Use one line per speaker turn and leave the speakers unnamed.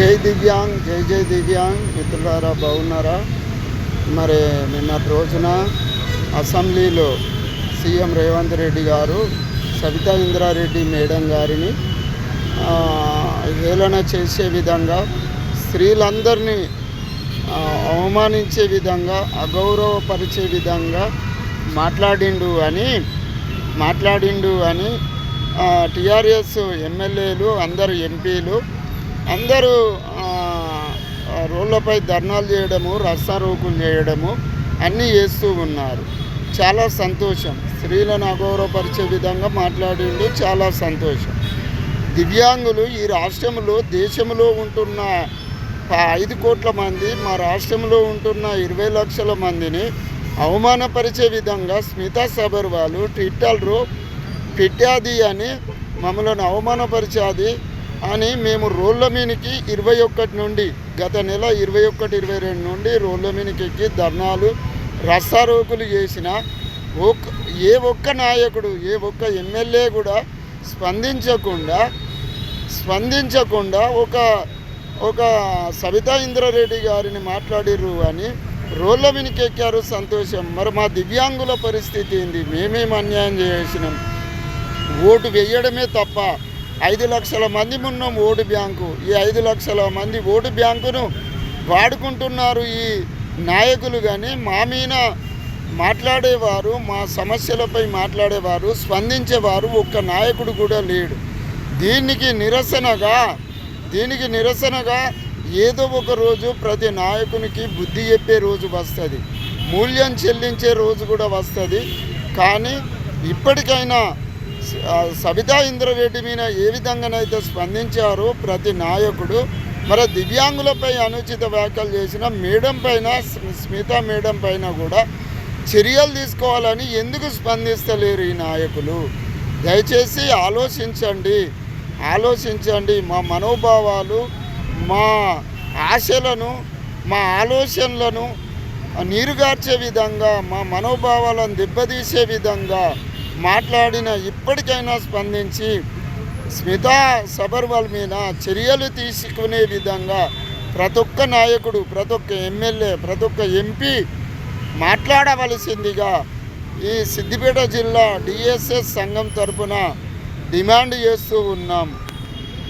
జై దివ్యాంగ్, జై జై దివ్యాంగ్ మిత్రులారా, బాగున్నారా? మరి నిన్నటి రోజున అసెంబ్లీలో సీఎం రేవంత్ రెడ్డి గారు సబితా ఇంద్రారెడ్డి మేడం గారిని హేళన చేసే విధంగా, స్త్రీలందరినీ అవమానించే విధంగా, అగౌరవపరిచే విధంగా మాట్లాడిండు అని టీఆర్ఎస్ ఎమ్మెల్యేలు, అందరు ఎంపీలు అందరూ రోడ్లపై ధర్నాలు చేయడము, రస్తారోకులు చేయడము అన్నీ చేస్తూ ఉన్నారు. చాలా సంతోషం. స్త్రీలను అగౌరవపరిచే విధంగా మాట్లాడిండు, చాలా సంతోషం. దివ్యాంగులు ఈ రాష్ట్రంలో, దేశంలో ఉంటున్న 5 కోట్ల మంది, మా రాష్ట్రంలో ఉంటున్న 20 లక్షల మందిని అవమానపరిచే విధంగా స్మితా సబర్వాల్ ట్విట్టర్లో పెట్టాది అని, మమ్మల్ని అవమానపరిచాది అని మేము రోడ్ల మీదకి 21 నుండి, గత నెల 21, 22 నుండి రోడ్ల మీదకి ఎక్కి ధర్నాలు, రస్తారోకులు చేసిన ఏ ఒక్క నాయకుడు, ఏ ఒక్క ఎమ్మెల్యే కూడా స్పందించకుండా ఒక సబితా ఇంద్రారెడ్డి గారిని మాట్లాడిర్రు అని రోడ్ల మీదకి ఎక్కారు. సంతోషం. మరి మా దివ్యాంగుల పరిస్థితి ఏంది? మేమేం అన్యాయం చేసినాం? ఓటు వేయడమే తప్ప 5 లక్షల మంది ఉన్నాం ఓటు బ్యాంకు. ఈ 5 లక్షల మంది ఓటు బ్యాంకును వాడుకుంటున్నారు ఈ నాయకులు. కానీ మా మీద మాట్లాడేవారు, మా సమస్యలపై మాట్లాడేవారు, స్పందించేవారు ఒక్క నాయకుడు కూడా లేడు. దీనికి నిరసనగా ఏదో ఒక రోజు ప్రతి నాయకునికి బుద్ధి చెప్పే రోజు వస్తుంది, మూల్యం చెల్లించే రోజు కూడా వస్తుంది. కానీ ఇప్పటికైనా సబితా ఇంద్రారెడ్డి మీద ఏ విధంగానైతే స్పందించారో ప్రతి నాయకుడు, మరి దివ్యాంగులపై అనుచిత వ్యాఖ్యలు చేసిన మేడం పైన, స్మితా మేడం పైన కూడా చర్యలు తీసుకోవాలని ఎందుకు స్పందిస్తలేరు ఈ నాయకులు? దయచేసి ఆలోచించండి. మా మనోభావాలు, మా ఆశలను, మా ఆలోచనలను నీరుగార్చే విధంగా, మా మనోభావాలను దెబ్బతీసే విధంగా మాట్లాడిన ఇప్పటికైనా స్పందించి స్మితా సబర్వాల్ మీద చర్యలు తీసుకునే విధంగా ప్రతి ఒక్క నాయకుడు, ప్రతి ఒక్క ఎమ్మెల్యే, ప్రతి ఒక్క ఎంపీ మాట్లాడవలసిందిగా ఈ సిద్దిపేట జిల్లా డిఎస్ఎస్ సంఘం తరపున డిమాండ్ చేస్తూ ఉన్నాం.